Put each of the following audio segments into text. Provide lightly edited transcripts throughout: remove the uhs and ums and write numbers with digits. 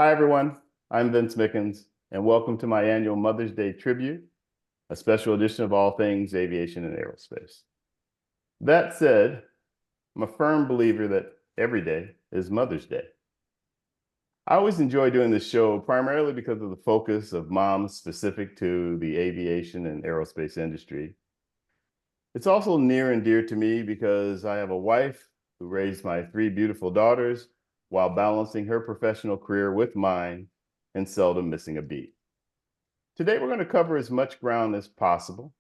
Hi, everyone. I'm Vince Mickens, and welcome to my annual Mother's Day tribute, a special edition of all things aviation and aerospace. That said, I'm a firm believer that every day is Mother's Day. I always enjoy doing this show primarily because of the focus of moms specific to the aviation and aerospace industry. It's also near and dear to me because I have a wife who raised my three beautiful daughters while balancing her professional career with mine and seldom missing a beat. Today, we're going to cover as much ground as possible.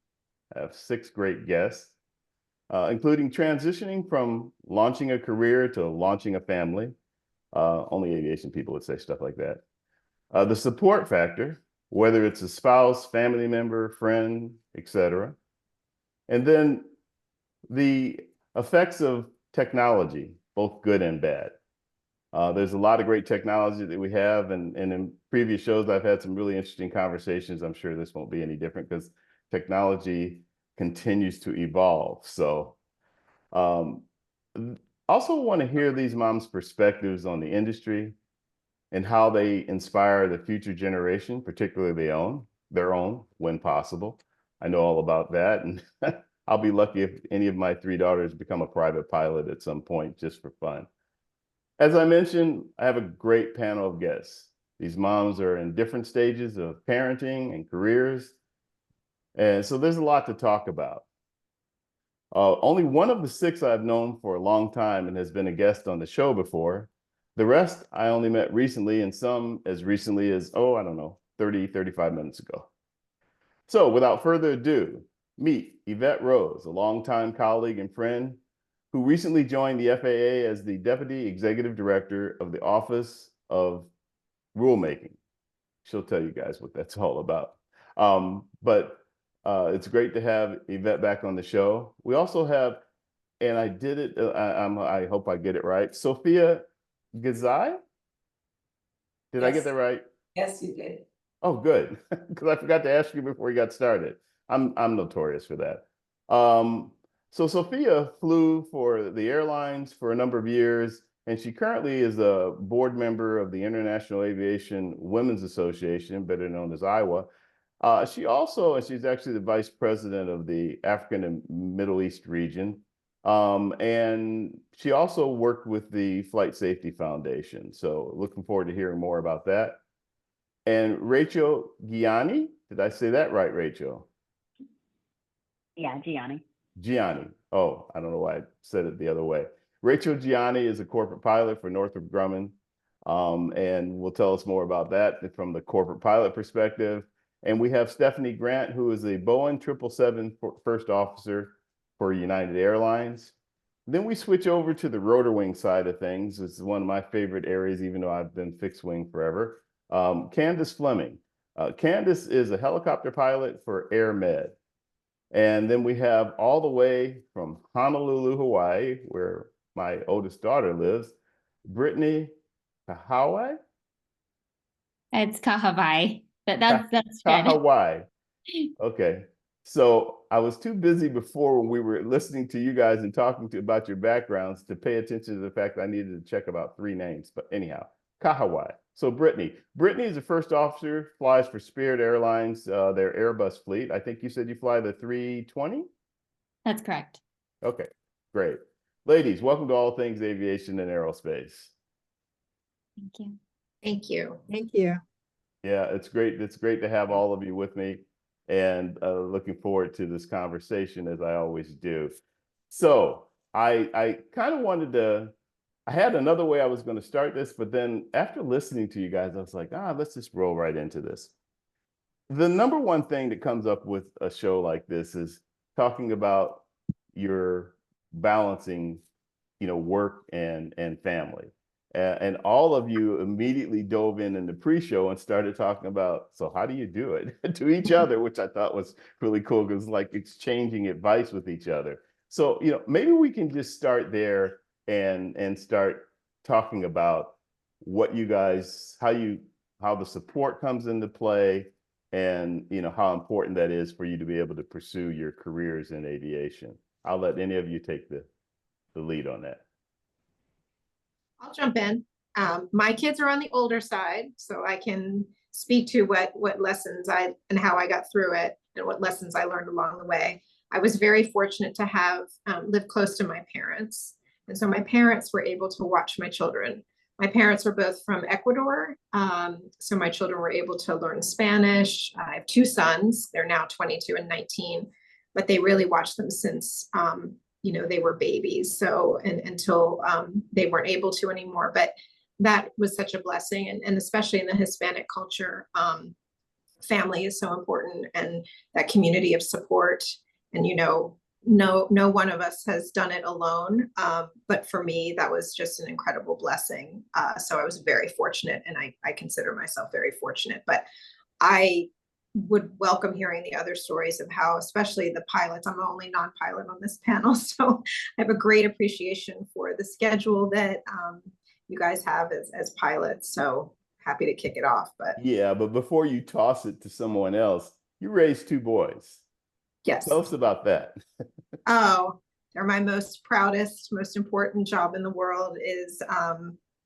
I have 6 great guests, including transitioning from launching a career to launching a family. Only aviation people would say stuff like that. The support factor, whether it's a spouse, family member, friend, etc. And then the effects of technology, both good and bad. There's a lot of great technology that we have, and in previous shows, I've had some really interesting conversations. I'm sure this won't be any different because technology continues to evolve. So also want to hear these moms' perspectives on the industry and how they inspire the future generation, particularly their own when possible. I know all about that, and I'll be lucky if any of my 3 daughters become a private pilot at some point just for fun. As I mentioned, I have a great panel of guests. These moms are in different stages of parenting and careers, and so there's a lot to talk about. Only one of the 6 I've known for a long time and has been a guest on the show before. The rest I only met recently, and some as recently as, 30, 35 minutes ago. So without further ado, meet Yvette Rose, a longtime colleague and friend who recently joined the FAA as the Deputy Executive Director of the Office of Rulemaking. She'll tell you guys what that's all about. But it's great to have Yvette back on the show. We also have, and I did it, I hope I get it right, Sophia Ghezai? Did I get that right? Yes, you did. Oh, good, because I forgot to ask you before we got started. I'm notorious for that. So Sophia flew for the airlines for a number of years, and she currently is a board member of the International Aviation Women's Association, better known as IAWA. She's actually the vice president of the African and Middle East region. And she also worked with the Flight Safety Foundation. So looking forward to hearing more about that. And Rachel Gianni, did I say that right, Rachel? Yeah, Gianni. Gianni. Oh, I don't know why I said it the other way. Rachel Gianni is a corporate pilot for Northrop Grumman, and will tell us more about that from the corporate pilot perspective. And we have Stephanie Grant, who is a Boeing 777 first officer for United Airlines. Then we switch over to the rotor wing side of things. It's one of my favorite areas, even though I've been fixed wing forever. Kandace Fleming. Kandace is a helicopter pilot for Air Med. And then we have all the way from Honolulu, Hawaii, where my oldest daughter lives, Brittany Kahawai? It's Kahawai, but that's good. Kahawai. Okay. So I was too busy before when we were listening to you guys and talking about your backgrounds to pay attention to the fact that I needed to check about 3 names. But anyhow, Kahawai. So Brittany is a first officer, flies for Spirit Airlines, their Airbus fleet. I think you said you fly the 320? That's correct. Okay, great. Ladies, welcome to All Things Aviation and Aerospace. Thank you. Thank you. Thank you. Yeah, it's great. It's great to have all of you with me, and looking forward to this conversation as I always do. So I kind of wanted to, I had another way I was going to start this, but then after listening to you guys, I was like, let's just roll right into this. The number one thing that comes up with a show like this is talking about your balancing, work and family. And all of you immediately dove in the pre-show and started talking about, so how do you do it to each other, which I thought was really cool because like exchanging advice with each other. So, maybe we can just start there and start talking about what you guys, how the support comes into play and, how important that is for you to be able to pursue your careers in aviation. I'll let any of you take the lead on that. I'll jump in. My kids are on the older side, so I can speak to what lessons and how I got through it and what lessons I learned along the way. I was very fortunate to have lived close to my parents. And so my parents were able to watch my children. My parents were both from Ecuador, so my children were able to learn Spanish. I have two sons. They're now 22 and 19, but they really watched them since they were babies. So until they weren't able to anymore. But that was such a blessing, and especially in the Hispanic culture, family is so important, and that community of support. And no one of us has done it alone. But for me, that was just an incredible blessing. So I was very fortunate, and I consider myself very fortunate. But I would welcome hearing the other stories of how, especially the pilots. I'm the only non-pilot on this panel, so I have a great appreciation for the schedule that you guys have as pilots. So happy to kick it off. But yeah, but before you toss it to someone else, you raised two boys. Yes. Tell us about that. Oh, they're my most proudest, most important job in the world is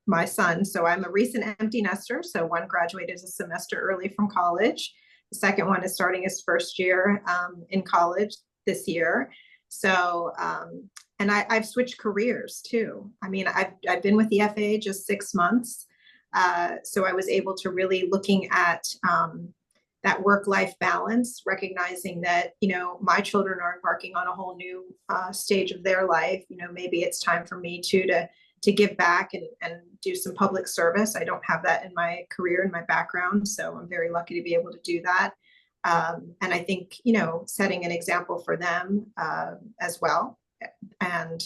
my son. So I'm a recent empty nester. So one graduated a semester early from college. The second one is starting his first year in college this year. So, and I've switched careers too. I mean, I've been with the FAA just 6 months. So I was able to really looking at that work-life balance, recognizing that, my children are embarking on a whole new stage of their life. Maybe it's time for me to give back and do some public service. I don't have that in my career, in my background. So I'm very lucky to be able to do that. And I think, setting an example for them as well. And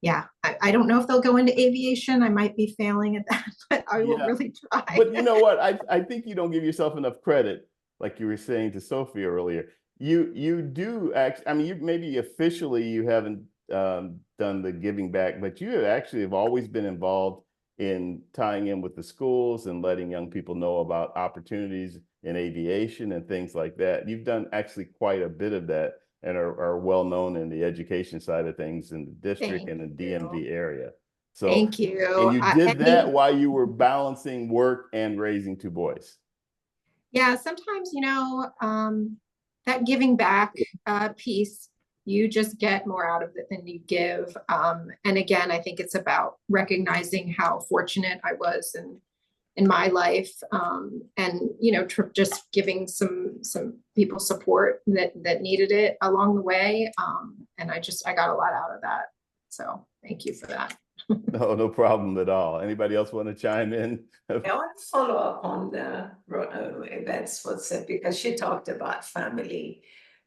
yeah, I don't know if they'll go into aviation. I might be failing at that, but I will really try. But you know what? I think you don't give yourself enough credit, like you were saying to Sophia earlier. You do actually, I mean, you maybe officially you haven't done the giving back, but you have always been involved in tying in with the schools and letting young people know about opportunities in aviation and things like that. You've done actually quite a bit of that, and are well known in the education side of things in the district and the DMV area. So thank you. And you did that while you were balancing work and raising two boys. Yeah, sometimes, that giving back piece, you just get more out of it than you give. And again, I think it's about recognizing how fortunate I was in my life, and just giving some people support that needed it along the way. And I got a lot out of that. So thank you for that. No problem at all. Anybody else want to chime in? I want to follow up on the Yvette's footstep, because she talked about family.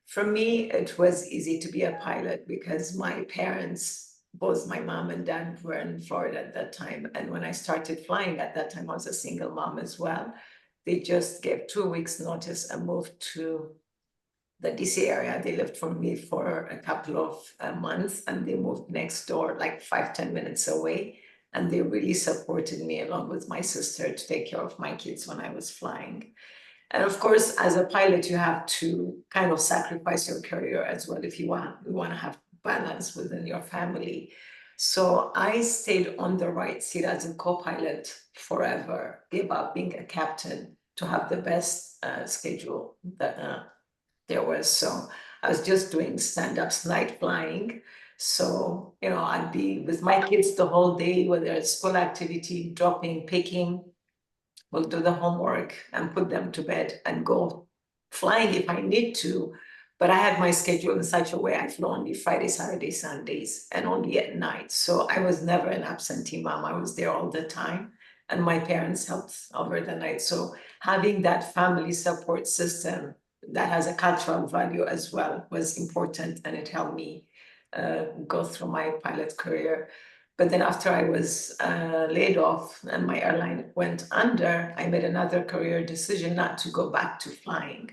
For me, it was easy to be a pilot because my parents, both my mom and dad, were in Florida at that time. And when I started flying at that time, I was a single mom as well. They just gave 2 weeks notice and moved to the DC area. They lived for me for a couple of months, and they moved next door, like 5-10 minutes away. And they really supported me along with my sister to take care of my kids when I was flying. And of course, as a pilot, you have to kind of sacrifice your career as well if you want to have balance within your family. So I stayed on the right seat as a co-pilot forever, gave up being a captain to have the best schedule that there was. So I was just doing stand-ups, night flying. So, I'd be with my kids the whole day, whether it's school activity, dropping, picking. We'll do the homework and put them to bed and go flying if I need to. But I had my schedule in such a way I flew only Friday, Saturday, Sundays, and only at night. So I was never an absentee mom. I was there all the time. And my parents helped over the night. So having that family support system that has a cultural value as well was important, and it helped me go through my pilot career. But then after I was laid off and my airline went under, I made another career decision not to go back to flying.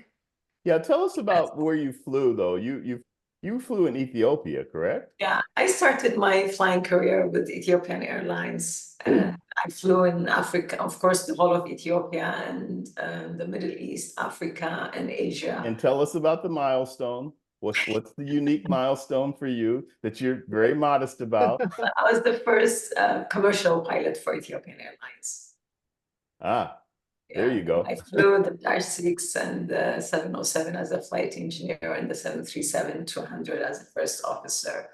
Yeah, tell us about where you flew though. You flew in Ethiopia, correct? Yeah, I started my flying career with Ethiopian Airlines. I flew in Africa, of course, the whole of Ethiopia and the Middle East, Africa, and Asia. And tell us about the milestone. What's the unique milestone for you that you're very modest about? I was the first commercial pilot for Ethiopian Airlines. Ah, there you go. I flew the Dash 6 and the 707 as a flight engineer and the 737-200 as a first officer.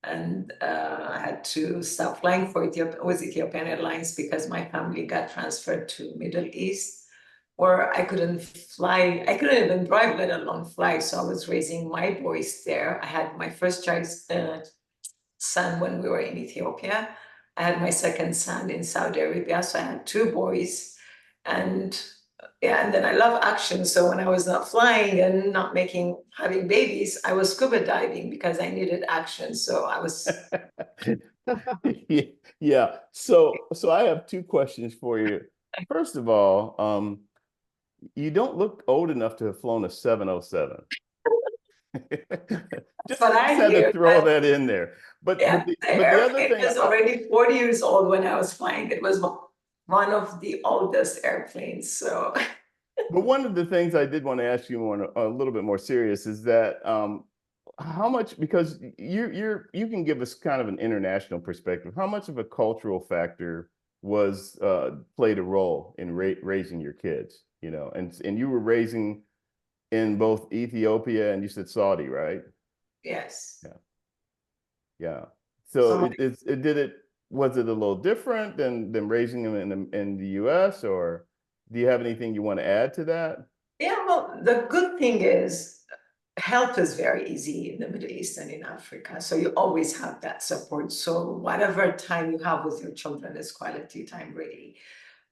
And I had to stop flying with Ethiopian Airlines because my family got transferred to Middle East, where I couldn't fly. I couldn't even drive, let alone fly. So I was raising my boys there. I had my first child, son when we were in Ethiopia. I had my second son in Saudi Arabia. So I had two boys. And yeah, and then I love action. So when I was not flying and not having babies, I was scuba diving because I needed action. So I was. Yeah. So I have two questions for you. First of all, you don't look old enough to have flown a 707. Just had to throw that in there. But the other thing, it was already 40 years old when I was flying. It was one of the oldest airplanes. So, but one of the things I did want to ask you a little bit more serious is that how much, because you can give us kind of an international perspective, how much of a cultural factor was played a role in raising your kids, you know, and you were raising in both Ethiopia and you said Saudi, right? Yes. Yeah. So was it a little different than raising them in the US, or do you have anything you want to add to that? Yeah, well, the good thing is help is very easy in the Middle East and in Africa. So you always have that support. So whatever time you have with your children is quality time, really.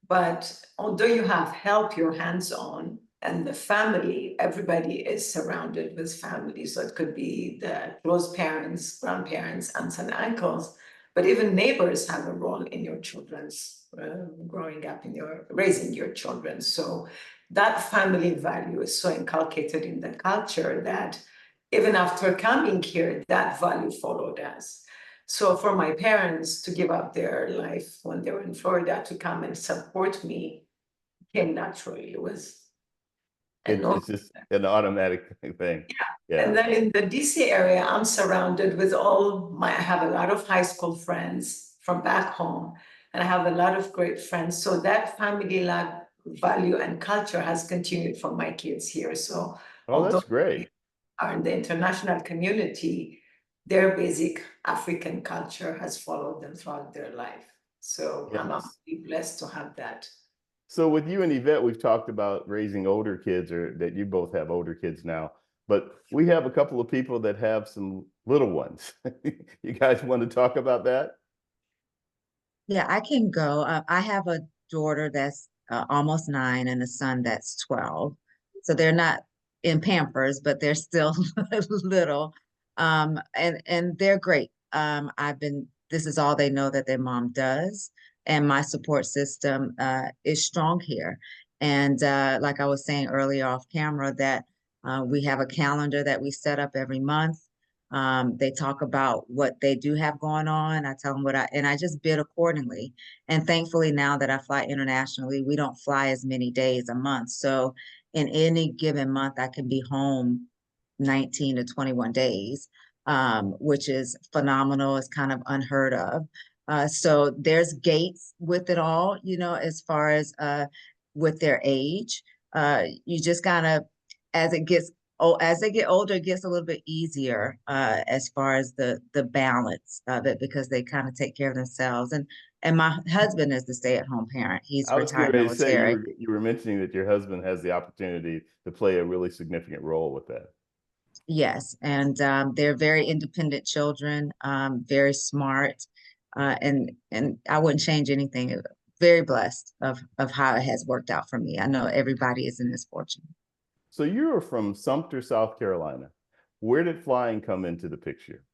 But although you have help, you're hands-on, and the family, everybody is surrounded with family. So it could be the close parents, grandparents, aunts and uncles, but even neighbors have a role in your children's growing up, in raising your children. So that family value is so inculcated in the culture that even after coming here, that value followed us. So for my parents to give up their life when they were in Florida to come and support me came naturally. It's just an automatic thing. Yeah. And then in the DC area, I'm surrounded with I have a lot of high school friends from back home, and I have a lot of great friends. So that family value and culture has continued for my kids here. So that's great. Are in the international community, their basic African culture has followed them throughout their life. So yes. I'm absolutely blessed to have that. So with you and Yvette, we've talked about raising older kids, or that you both have older kids now, but we have a couple of people that have some little ones. You guys want to talk about that? Yeah, I can go. I have a daughter that's almost 9 and a son that's 12. So they're not in Pampers, but they're still little. And they're great. This is all they know that their mom does. And my support system is strong here. And like I was saying earlier off camera, that we have a calendar that we set up every month. They talk about what they do have going on. I tell them and I just bid accordingly. And thankfully, now that I fly internationally, we don't fly as many days a month. So in any given month, I can be home 19 to 21 days, which is phenomenal. It's kind of unheard of. So there's gates with it all, you know, as far as with their age. You just gotta, as they get older, it gets a little bit easier as far as the balance of it, because they kind of take care of themselves. And my husband is the stay-at-home parent. He's retired military. You were mentioning that your husband has the opportunity to play a really significant role with that. Yes, and they're very independent children, very smart, and I wouldn't change anything. Very blessed of how it has worked out for me. I know everybody is in this fortune. So you are from Sumter, South Carolina. Where did flying come into the picture?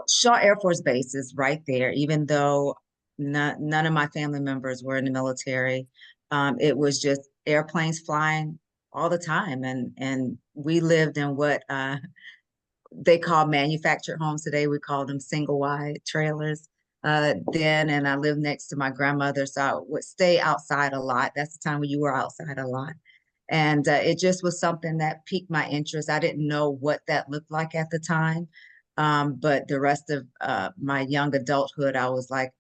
Shaw Air Force Base is right there, even though none of my family members were in the military. It was just airplanes flying all the time. And we lived in what they call manufactured homes today. We call them single wide trailers then. And I lived next to my grandmother, so I would stay outside a lot. That's the time when you were outside a lot. And it just was something that piqued my interest. I didn't know what that looked like at the time. But the rest of my young adulthood, I was like,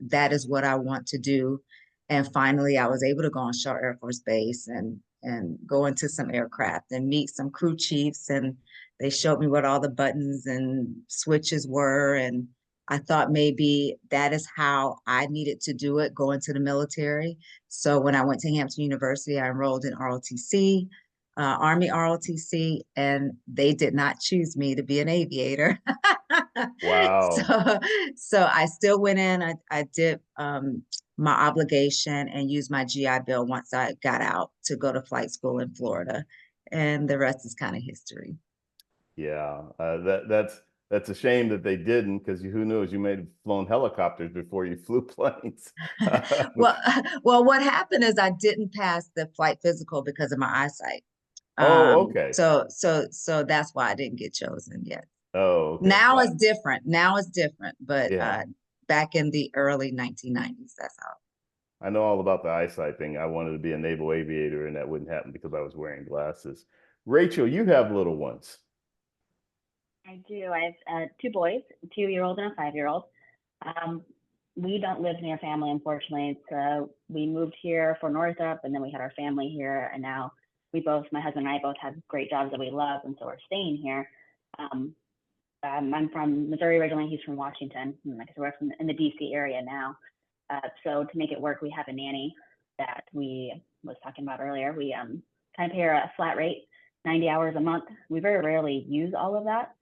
that is what I want to do. And finally, I was able to go on Shaw Air Force Base and go into some aircraft and meet some crew chiefs. And they showed me what all the buttons and switches were. And I thought maybe that is how I needed to do it, go into the military. So when I went to Hampton University, I enrolled in ROTC, Army ROTC, and they did not choose me to be an aviator. Wow. So I still went in. I did my obligation and used my GI Bill once I got out to go to flight school in Florida, and the rest is kind of history. Yeah, that's a shame that they didn't, because who knows, you may have flown helicopters before you flew planes. Well, well, what happened is I didn't pass the flight physical because of my eyesight. Oh, okay. So that's why I didn't get chosen yet. Oh, okay. Now it's different. Now it's different, but Yeah. back in the early 1990s, that's how. I know all about the eyesight thing. I wanted to be a naval aviator, and that wouldn't happen because I was wearing glasses. Rachel, you have little ones. I do. I have 2 boys, a 2-year-old and a 5-year-old. We don't live near family, unfortunately. So we moved here for Northrop, and then we had our family here. And now my husband and I both have great jobs that we love, and so we're staying here. I'm from Missouri originally. He's from Washington. And like I said, we're in the DC area now. So to make it work, we have a nanny that we was talking about earlier. We kind of pay her a flat rate, 90 hours a month. We very rarely use all of that.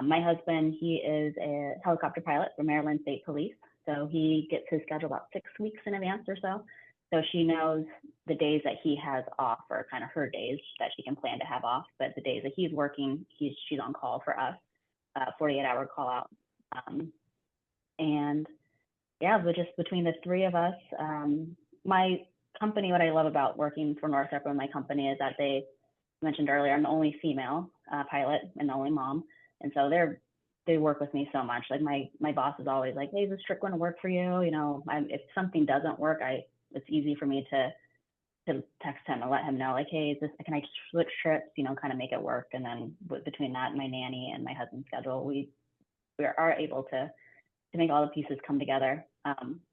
My husband, he is a helicopter pilot for Maryland State Police. So he gets his schedule about 6 weeks in advance or so. So she knows the days that he has off, or kind of her days that she can plan to have off. But the days that he's working, she's on call for us, 48-hour call out. And yeah, but just between the 3 of us, my company, what I love about working for Northrop and my company is that they mentioned earlier, I'm the only female pilot and the only mom. And so they work with me so much. Like my boss is always like, hey, is this trip going to work for you? You know, if something doesn't work, it's easy for me to text him and let him know, like, hey, can I switch trips, you know, kind of make it work. And then between that and my nanny and my husband's schedule, we are able to make all the pieces come together.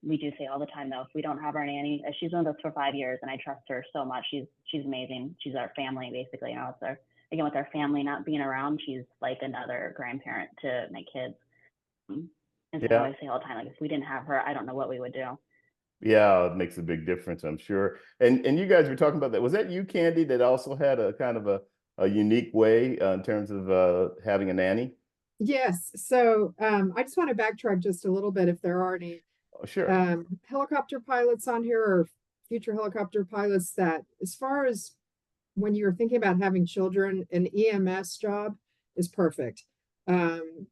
We do say all the time, though, if we don't have our nanny, she's been with us for 5 years, and I trust her so much. She's amazing. She's our family, basically. You know, again, with our family not being around, she's like another grandparent to my kids. And so Yeah. I say all the time, like, if we didn't have her, I don't know what we would do. Yeah, it makes a big difference, I'm sure. And you guys were talking about that. Was that you, Candy, that also had a kind of a unique way in terms of having a nanny? Yes. So I just want to backtrack just a little bit if there are any Oh, sure. helicopter pilots on here or future helicopter pilots that, as far as when you're thinking about having children, an EMS job is perfect.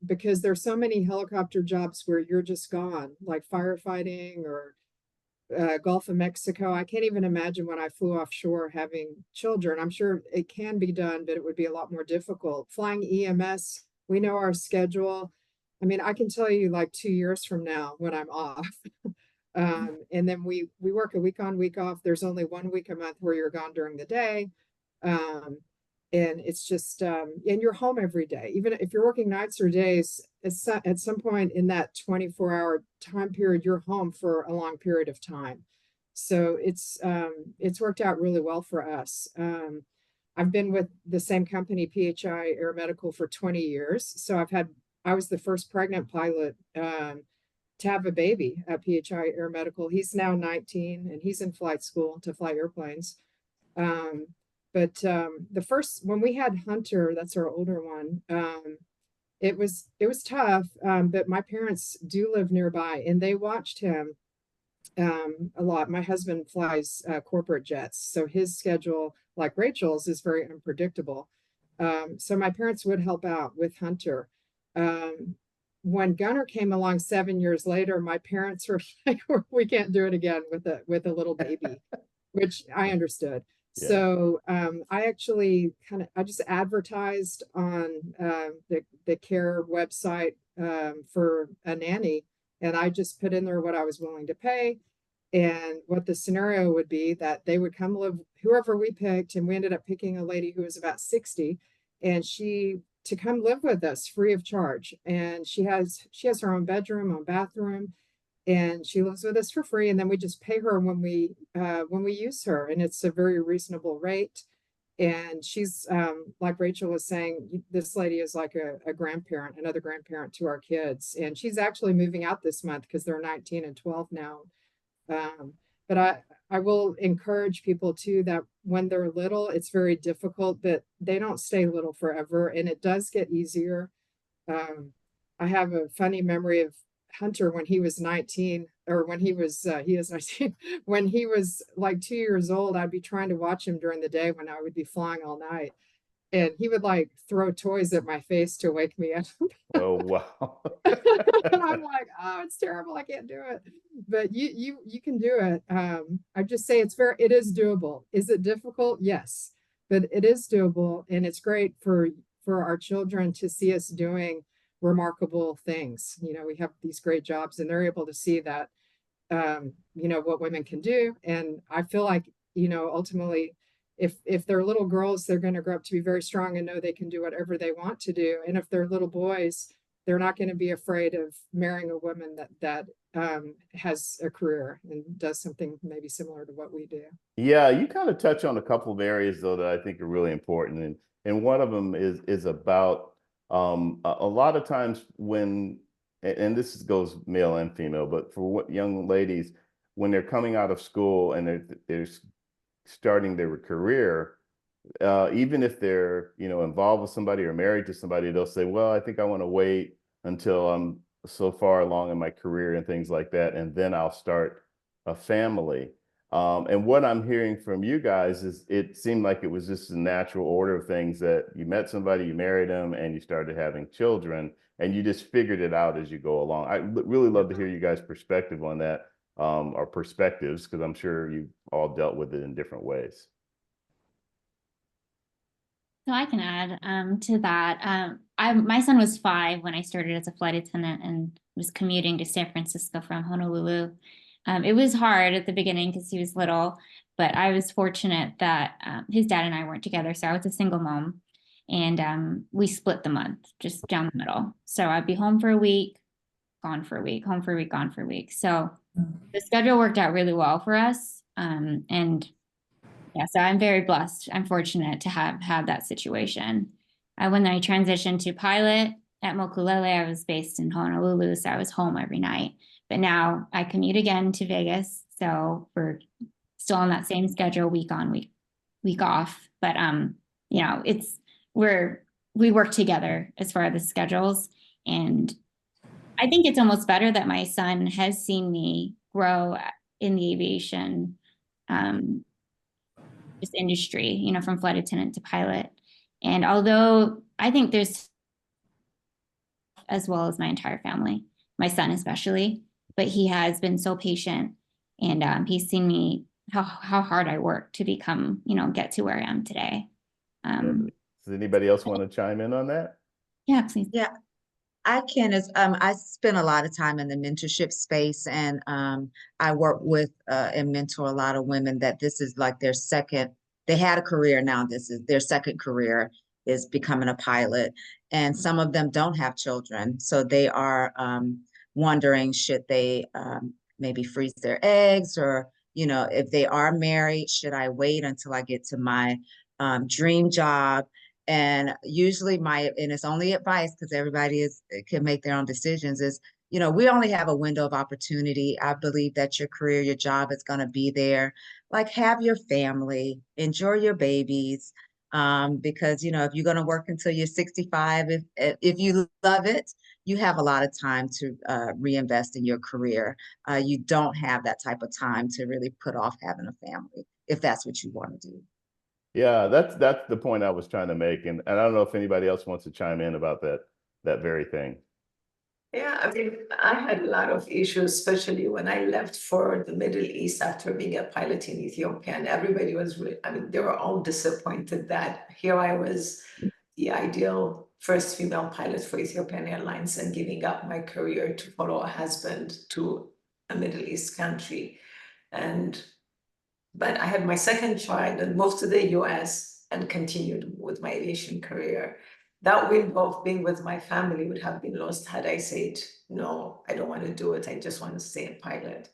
Because there's so many helicopter jobs where you're just gone, like firefighting or Gulf of Mexico. I can't even imagine when I flew offshore having children. I'm sure it can be done, but it would be a lot more difficult. Flying EMS, we know our schedule. I mean, I can tell you like 2 years from now when I'm off. And then we work a week on, week off. There's only 1 week a month where you're gone during the day. And it's just, and you're home every day. Even if you're working nights or days, at some point in that 24-hour time period, you're home for a long period of time. So it's worked out really well for us. I've been with the same company, PHI Air Medical, for 20 years. So I was the first pregnant pilot to have a baby at PHI Air Medical. He's now 19 and he's in flight school to fly airplanes. But when we had Hunter, that's our older one, it was tough. But my parents do live nearby and they watched him a lot. My husband flies corporate jets, so his schedule, like Rachel's, is very unpredictable. So my parents would help out with Hunter. When Gunner came along 7 years later, my parents were like, we can't do it again with a little baby, which I understood. Yeah. So I actually I just advertised on the care website for a nanny, and I just put in there what I was willing to pay. And what the scenario would be that they would come live, whoever we picked, and we ended up picking a lady who was about 60, and she to come live with us free of charge. And she has her own bedroom, own bathroom, and she lives with us for free. And then we just pay her when we use her, and it's a very reasonable rate. And she's like Rachel was saying, this lady is like a grandparent, another grandparent to our kids. And she's actually moving out this month because they're 19 and 12 now. But I will encourage people too that when they're little, it's very difficult, but they don't stay little forever, and it does get easier. I have a funny memory of Hunter when he was 19, or when he is 19, when he was like 2 years old. I'd be trying to watch him during the day when I would be flying all night, and he would like throw toys at my face to wake me up. Oh, wow. And I'm like, oh, it's terrible. I can't do it. But you can do it. I just say it is doable. Is it difficult? Yes, but it is doable, and it's great for our children to see us doing remarkable things. You know, we have these great jobs, and they're able to see that, you know, what women can do. And I feel like, you know, ultimately, if they're little girls, they're going to grow up to be very strong and know they can do whatever they want to do. And if they're little boys, they're not going to be afraid of marrying a woman that has a career and does something maybe similar to what we do. Yeah, you kind of touch on a couple of areas though that I think are really important, and one of them is about a lot of times when, and this goes male and female, but for what young ladies, when they're coming out of school and they're starting their career, even if they're, you know, involved with somebody or married to somebody, they'll say, well, I think I want to wait until I'm so far along in my career and things like that, and then I'll start a family. And what I'm hearing from you guys is it seemed like it was just a natural order of things, that you met somebody, you married them, and you started having children, and you just figured it out as you go along. I really love to hear you guys' perspective on that, or perspectives, because I'm sure you've all dealt with it in different ways. So I can add to that. My son was 5 when I started as a flight attendant and was commuting to San Francisco from Honolulu. It was hard at the beginning because he was little, but I was fortunate that his dad and I weren't together. So I was a single mom, and we split the month just down the middle. So I'd be home for a week, gone for a week, home for a week, gone for a week. So the schedule worked out really well for us. And yeah, so I'm very blessed. I'm fortunate to have had that situation. When I transitioned to pilot at Mokulele, I was based in Honolulu, so I was home every night. But now I commute again to Vegas, so we're still on that same schedule, week on, week off. But you know, we work together as far as the schedules, and I think it's almost better that my son has seen me grow in the aviation this industry, you know, from flight attendant to pilot. And although I think there's, as well as my entire family, my son especially, but he has been so patient, and he's seen me how hard I work to become, you know, get to where I am today. Does anybody else want to chime in on that? Yeah, please. Yeah, I can. I spend a lot of time in the mentorship space, and I work with and mentor a lot of women that this is like their second. They had a career, now this is their second career, is becoming a pilot, and some of them don't have children, so they are wondering, should they maybe freeze their eggs, or, you know, if they are married, should I wait until I get to my dream job? And usually and it's only advice because everybody can make their own decisions, is, you know, we only have a window of opportunity. I believe that your career, your job is going to be there. Like, have your family, enjoy your babies, because, you know, if you're going to work until you're 65, if you love it, you have a lot of time to reinvest in your career. You don't have that type of time to really put off having a family, if that's what you want to do. Yeah, that's the point I was trying to make, and I don't know if anybody else wants to chime in about that very thing. Yeah, I mean, I had a lot of issues, especially when I left for the Middle East after being a pilot in Ethiopia, and everybody was really, I mean, they were all disappointed that here I was, the ideal first female pilot for Ethiopian Airlines, and giving up my career to follow a husband to a Middle East country. But I had my second child and moved to the US and continued with my aviation career. That window of being with my family would have been lost had I said, no, I don't want to do it. I just want to stay a pilot.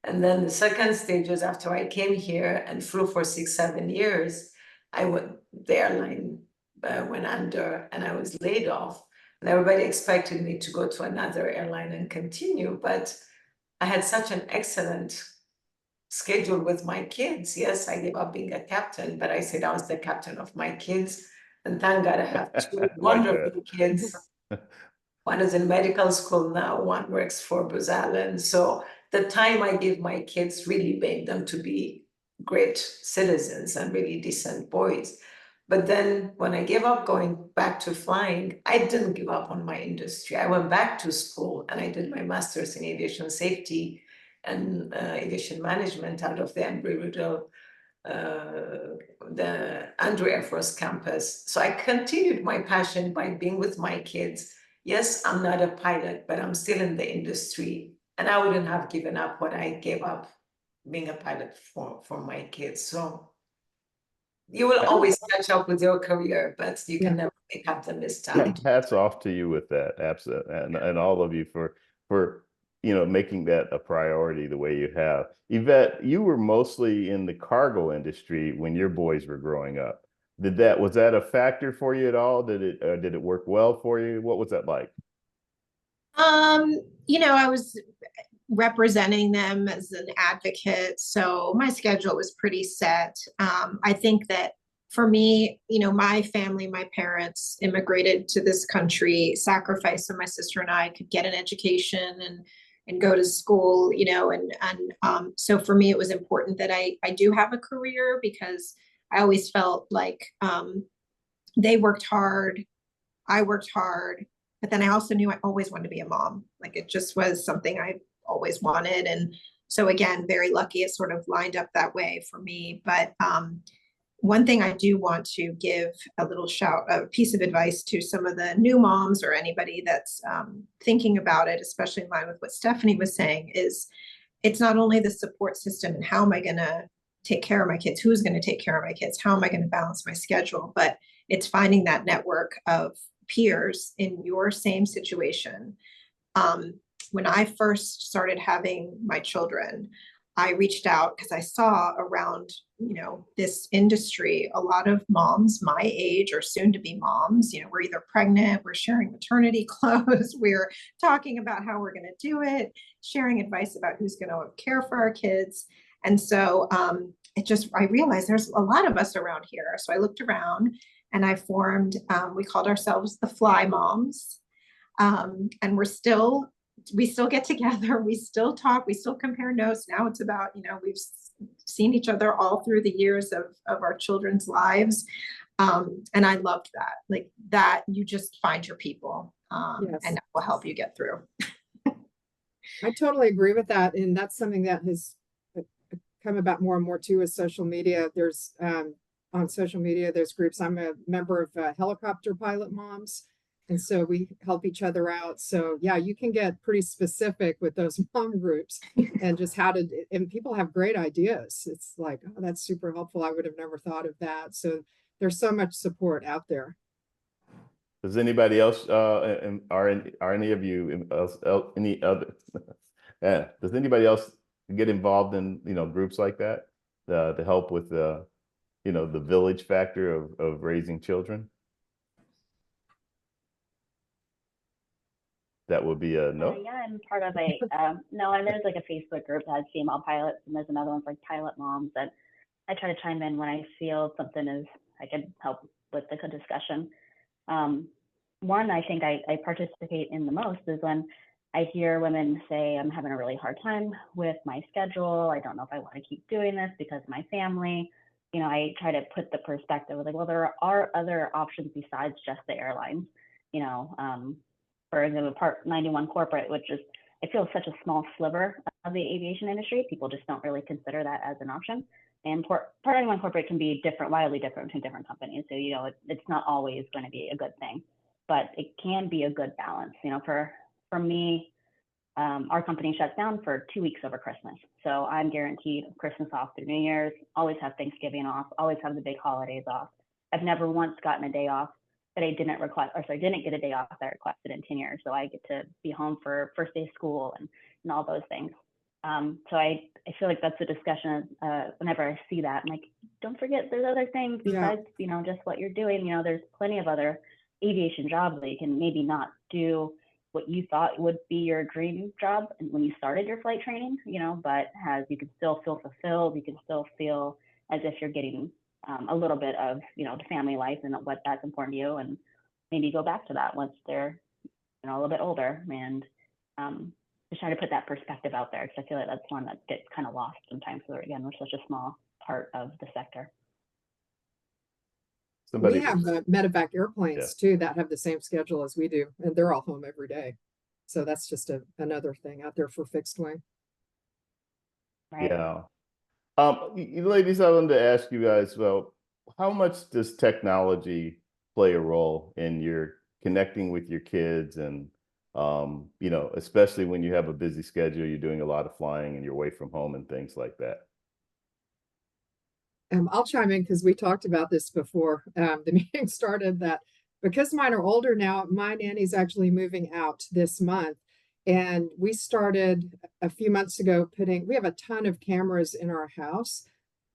And then the second stage is after I came here and flew for 6-7 years, the airline went under and I was laid off. And everybody expected me to go to another airline and continue, but I had such an excellent schedule with my kids. Yes, I gave up being a captain, but I said I was the captain of my kids. And thank God I have two wonderful kids. One is in medical school now, one works for Booz Allen. So the time I give my kids really made them to be great citizens and really decent boys. But then when I gave up going back to flying, I didn't give up on my industry. I went back to school and I did my master's in aviation safety and aviation management out of the Embry-Riddle, the Andrew Air Force campus. So I continued my passion by being with my kids. Yes, I'm not a pilot, but I'm still in the industry. And I wouldn't have given up what I gave up being a pilot for my kids. So you will always catch up with your career, but you can never make up the missed time. Hats off to you with that, absolutely, and all of you for making that a priority the way you have. Yvette, you were mostly in the cargo industry when your boys were growing up. Was that a factor for you at all? Did it work well for you? What was that like? I was representing them as an advocate, so my schedule was pretty set. I think that for me, my family, my parents immigrated to this country, sacrificed so my sister and I could get an education and go to school, so for me, it was important that I do have a career, because I always felt like they worked hard, I worked hard, but then I also knew I always wanted to be a mom. Like, it just was something I always wanted. And so again, very lucky it sort of lined up that way for me. But one thing I do want to give a piece of advice to some of the new moms or anybody that's thinking about it, especially in line with what Stephanie was saying, is it's not only the support system and how am I going to take care of my kids, who's going to take care of my kids, how am I going to balance my schedule, but it's finding that network of peers in your same situation. When I first started having my children, I reached out because I saw around, this industry, a lot of moms my age or soon to be moms, we're either pregnant, we're sharing maternity clothes, we're talking about how we're going to do it, sharing advice about who's going to care for our kids. And so I realized there's a lot of us around here. So I looked around and I formed, we called ourselves the Fly Moms. And we still get together, we still talk, we still compare notes. Now it's about, we've seen each other all through the years of our children's lives. And I loved that, like that you just find your people Yes. and that will help you get through. I totally agree with that. And that's something that has come about more and more too, is social media. There's on social media, there's groups. I'm a member of Helicopter Pilot Moms. And so we help each other out. So yeah, you can get pretty specific with those mom groups and just and people have great ideas. It's like, oh, that's super helpful. I would have never thought of that. So there's so much support out there. Does anybody else, are any of you, any other, does anybody else get involved in, groups like that to help with the village factor of raising children? That would be a no. Yeah, I'm part of a no, and there's like a Facebook group that has female pilots, and there's another one for like pilot moms that I try to chime in when I feel something I can help with the discussion. One I think I participate in the most is when I hear women say, I'm having a really hard time with my schedule. I don't know if I want to keep doing this because of my family. I try to put the perspective of like, well, there are other options besides just the airlines. For example, Part 91 corporate, which is, I feel, such a small sliver of the aviation industry. People just don't really consider that as an option. And Part 91 corporate can be wildly different between different companies. So, it's not always going to be a good thing, but it can be a good balance. For me, our company shuts down for 2 weeks over Christmas. So I'm guaranteed Christmas off through New Year's, always have Thanksgiving off, always have the big holidays off. I've never once gotten a day off that I didn't request, or sorry, didn't get a day off that I requested in 10 years. So I get to be home for first day of school and all those things. So I feel like that's a discussion whenever I see that. I'm like, don't forget there's other things besides, you know, just what you're doing. You know, there's plenty of other aviation jobs that you can maybe not do what you thought would be your dream job when you started your flight training, you know, but you can still feel fulfilled. You can still feel as if you're getting a little bit of, you know, the family life and what that's important to you, and maybe go back to that once they're, you know, a little bit older, and just try to put that perspective out there, because I feel like that's one that gets kind of lost sometimes. So again, we're such a small part of the sector. We have medevac airplanes too that have the same schedule as we do, and they're all home every day. So that's just another thing out there for fixed wing. Right. Yeah. Ladies, I wanted to ask you guys, well, how much does technology play a role in your connecting with your kids, and you know, especially when you have a busy schedule, you're doing a lot of flying and you're away from home and things like that? I'll chime in because we talked about this before the meeting started, that because mine are older now, my nanny's actually moving out this month. And we started a few months ago we have a ton of cameras in our house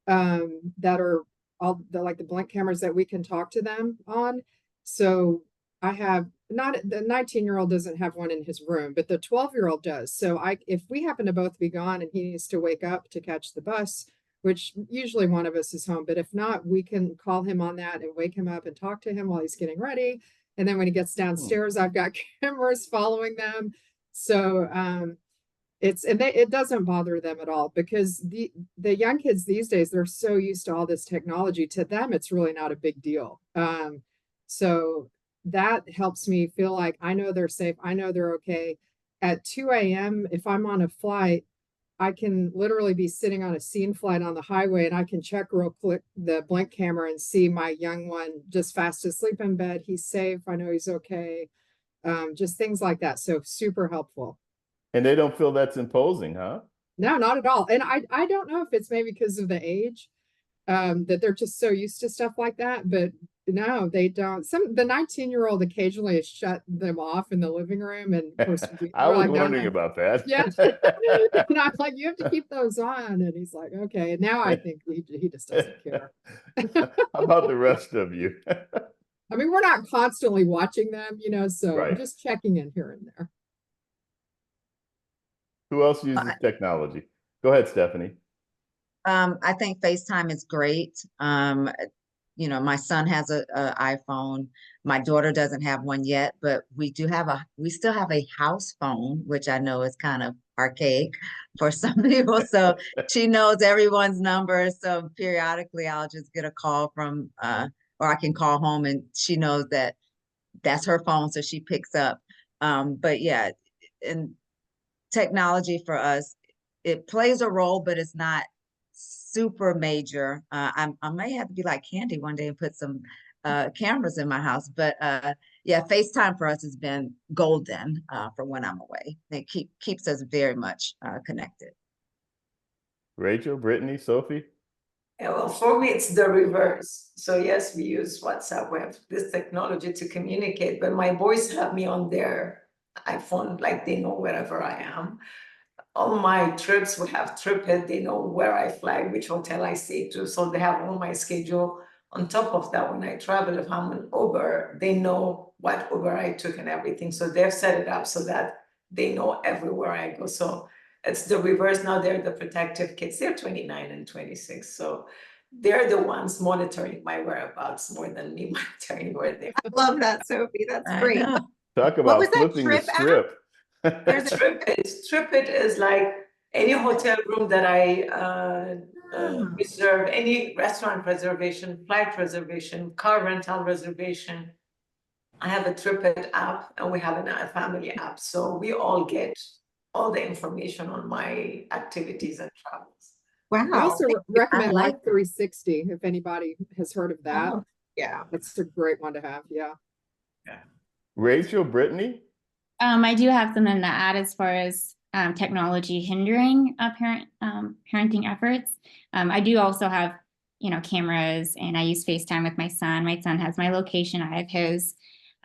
that are all like the blink cameras that we can talk to them on. So I have the 19-year-old doesn't have one in his room, but the 12-year-old does. So if we happen to both be gone and he needs to wake up to catch the bus, which usually one of us is home, but if not, we can call him on that and wake him up and talk to him while he's getting ready. And then when he gets downstairs, I've got cameras following them. So it doesn't bother them at all, because the young kids these days, they're so used to all this technology. To them, it's really not a big deal. So that helps me feel like I know they're safe. I know they're okay. At 2 a.m., if I'm on a flight, I can literally be sitting on a scene flight on the highway, and I can check real quick the blink camera and see my young one just fast asleep in bed. He's safe. I know he's okay. Just things like that. So super helpful. And they don't feel that's imposing, huh? No, not at all. And I don't know if it's maybe because of the age that they're just so used to stuff like that, but no, they don't. The 19-year-old occasionally has shut them off in the living room, and of course I was wondering about that. Yeah. And I'm like, you have to keep those on, and he's like, okay. And now I think he just doesn't care. How about the rest of you? I mean, we're not constantly watching them, you know, so Right. I'm just checking in here and there. Who else uses technology? Go ahead, Stephanie. I think FaceTime is great. You know, my son has a iPhone. My daughter doesn't have one yet, but we still have a house phone, which I know is kind of archaic for some people. So she knows everyone's number. So periodically I'll just get a call from, or I can call home and she knows that that's her phone. So she picks up. But yeah, and technology for us, it plays a role, but it's not super major. I may have to be like Candy one day and put some cameras in my house, but yeah, FaceTime for us has been golden for when I'm away. It keeps us very much connected. Rachel, Brittany, Sophie? Yeah, well, for me, it's the reverse. So yes, we use WhatsApp. We have this technology to communicate, but my boys have me on their iPhone, like they know wherever I am. All my trips, we have TripIt, they know where I fly, which hotel I stay to, so they have all my schedule. On top of that, when I travel, if I'm an Uber, they know what Uber I took and everything, so they've set it up so that they know everywhere I go. So it's the reverse. Now they're the protective kids. They're 29 and 26, so they're the ones monitoring my whereabouts more than me monitoring where they are. I love that, Sophie. That's great. Talk What about was that flipping the trip app? script. There's a TripIt is like any hotel room that I reserve, any restaurant reservation, flight reservation, car rental reservation. I have a TripIt app, and we have a family app, so we all get all the information on my activities and travels. I wow. also recommend like Life 360 if anybody has heard of that. Oh, yeah. That's a great one to have. Yeah. Rachel, Brittany? I do have something to add as far as technology hindering parenting efforts. I do also have, cameras, and I use FaceTime with my son. My son has my location, I have his.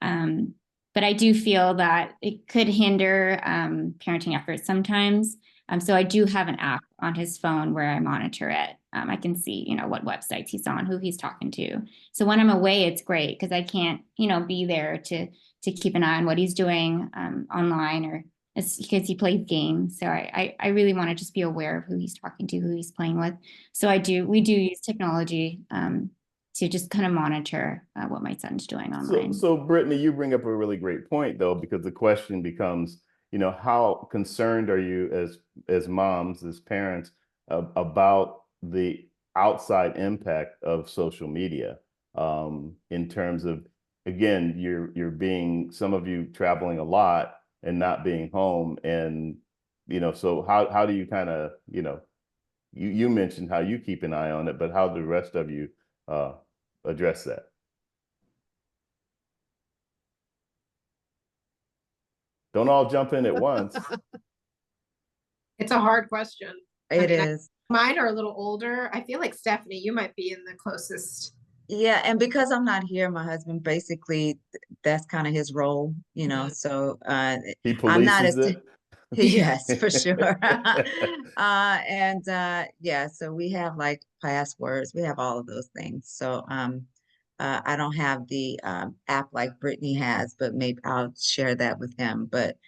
But I do feel that it could hinder parenting efforts sometimes. So I do have an app on his phone where I monitor it. I can see, what websites he's on, who he's talking to. So when I'm away, it's great because I can't, be there to keep an eye on what he's doing online, or because he plays games. So I really want to just be aware of who he's talking to, who he's playing with. So we do use technology to just kind of monitor what my son's doing online. So Brittany, you bring up a really great point though, because the question becomes, how concerned are you as moms, as parents, about the outside impact of social media, in terms of, again, you're being, some of you traveling a lot and not being home, and so how do you kind of, you mentioned how you keep an eye on it, but how do the rest of you address that? Don't all jump in at once. It's a hard question. It is. Mine are a little older. I feel like Stephanie, you might be in the closest. Yeah, and because I'm not here, my husband basically that's kind of his role, so He I'm not polices as it. yes, for sure. Yeah, so we have like passwords, we have all of those things. So I don't have the app like Brittany has, but maybe I'll share that with him. But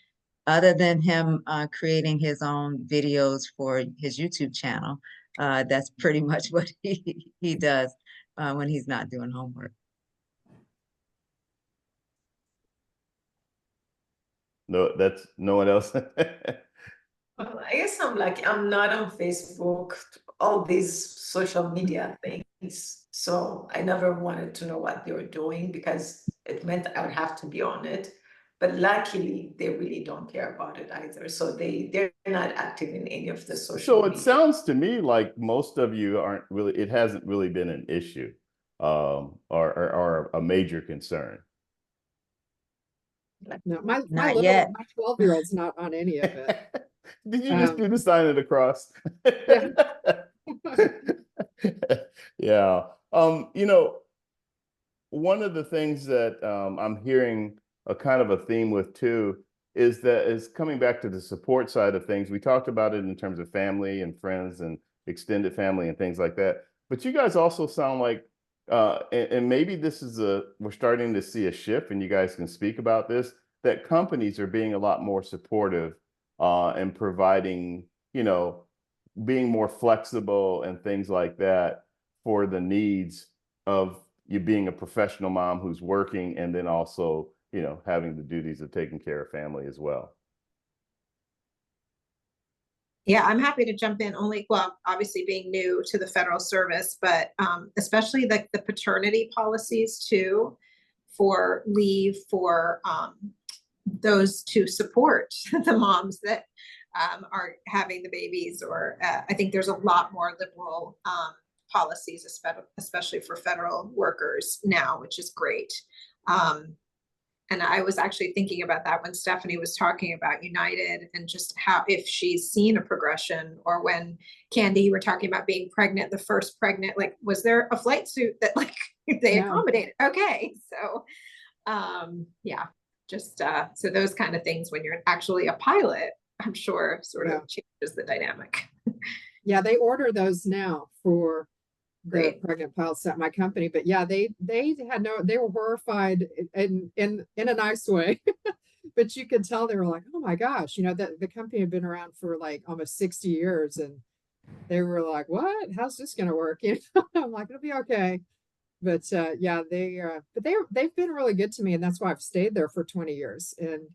other than him creating his own videos for his YouTube channel, that's pretty much what he does when he's not doing homework. No, that's no one else. Well, I guess I'm not on Facebook, all these social media things. So I never wanted to know what they were doing because it meant I would have to be on it. But luckily, they really don't care about it either. So they're not active in any of the social So it media. sounds to me like most of you aren't really, it hasn't really been an issue, or a major concern. No, my Not little, yet. my 12-year-old's not on any of it. Did you just do the sign of the cross? Yeah. Yeah. One of the things that I'm hearing a kind of a theme with too is that is coming back to the support side of things. We talked about it in terms of family and friends and extended family and things like that. But you guys also sound like, and maybe this is we're starting to see a shift, and you guys can speak about this, that companies are being a lot more supportive and providing, being more flexible and things like that for the needs of you being a professional mom who's working, and then also, having the duties of taking care of family as well. Yeah, I'm happy to jump in only, well, obviously being new to the federal service, but especially the paternity policies too, for leave for those to support the moms that are having the babies, or I think there's a lot more liberal policies, especially for federal workers now, which is great. And I was actually thinking about that when Stephanie was talking about United, and just how, if she's seen a progression, or when Candy, you were talking about being pregnant, the first pregnant, like, was there a flight suit that like they accommodated? Okay. So yeah, just so those kind of things, when you're actually a pilot, I'm sure sort of changes the dynamic. Yeah, they order those now for the Great. pregnant pilots at my company. But yeah, they were horrified in a nice way. But you could tell they were like, oh my gosh, that the company had been around for like almost 60 years, and they were like, what? How's this gonna work? I'm like, it'll be okay. But yeah, they've been really good to me, and that's why I've stayed there for 20 years. And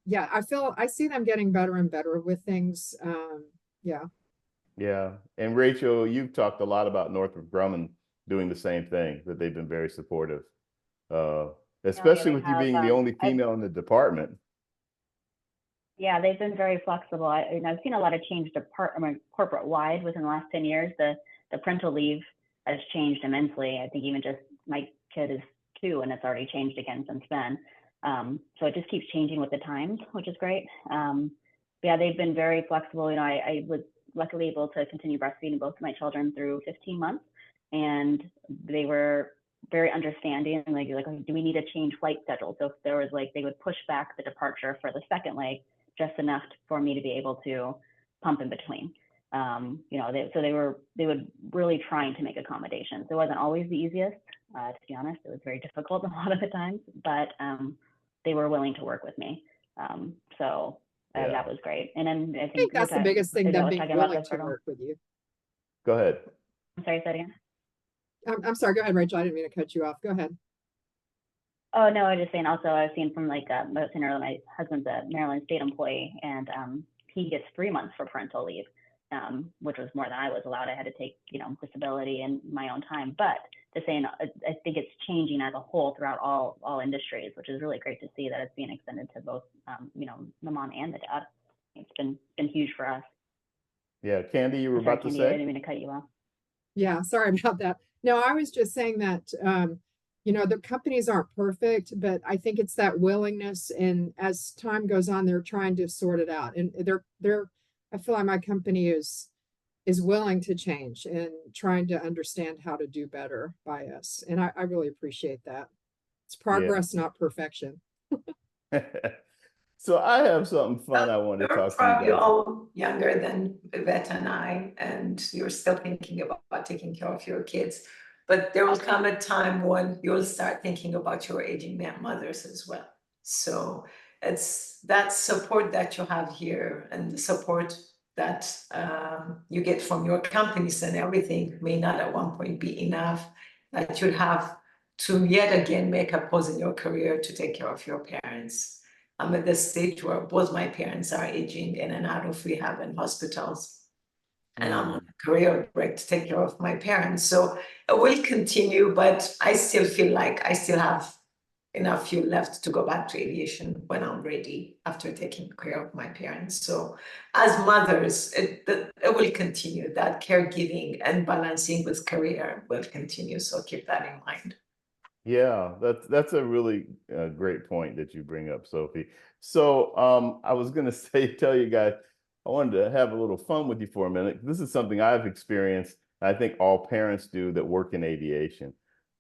yeah, I see them getting better and better with things. Yeah. Yeah. And Rachel, you've talked a lot about Northrop Grumman doing the same thing, that they've been very supportive, especially with you being the only female in the department. Yeah, they've been very flexible. I've seen a lot of change corporate wide within the last 10 years. The parental leave has changed immensely. I think even just my kid is 2 and it's already changed again since then. So it just keeps changing with the times, which is great. Yeah, they've been very flexible. You know, I was luckily able to continue breastfeeding both of my children through 15 months, and they were very understanding. Like, do we need to change flight schedule? So if there was like, they would push back the departure for the second leg just enough for me to be able to pump in between. You know, they would really trying to make accommodations. It wasn't always the easiest, to be honest. It was very difficult a lot of the times, but they were willing to work with me. So that was great. And then I I think that's the biggest thing, them being willing to work with you. Go ahead. I'm sorry, say that again. I'm sorry, go ahead, Rachel. I didn't mean to cut you off. Go ahead. Oh, no, I was just saying also, I was seeing from like, I was saying earlier, my husband's a Maryland state employee, and he gets 3 months for parental leave, which was more than I was allowed. I had to take, you know, disability in my own time. But to saying, I think it's changing as a whole throughout all industries, which is really great to see that it's being extended to both, you know, the mom and the dad. It's been huge for us. Yeah, Candy, you were about to Candy, say? I didn't mean to cut you off. Yeah, sorry about that. No, I was just saying that, you know, the companies aren't perfect, but I think it's that willingness. And as time goes on, they're trying to sort it out. And I feel like my company is willing to change and trying to understand how to do better by us. And I really appreciate that. It's progress, not perfection. So I have something fun I want to talk to you Probably guys. all younger than Yvette and I, and you're still thinking about taking care of your kids. But there will come a time when you'll start thinking about your aging mothers as well. So it's that support that you have here and the support that you get from your companies and everything may not at one point be enough, that you'll have to yet again make a pause in your career to take care of your parents. I'm at the stage where both my parents are aging in and out of rehab and hospitals. And I'm on a career break to take care of my parents. So it will continue, but I still feel like I still have enough fuel left to go back to aviation when I'm ready after taking care of my parents. So as mothers, it will continue. That caregiving and balancing with career will continue. So keep that in mind. Yeah, that's a really great point that you bring up, Sophie. So I was gonna tell you guys, I wanted to have a little fun with you for a minute. This is something I've experienced. I think all parents do that work in aviation.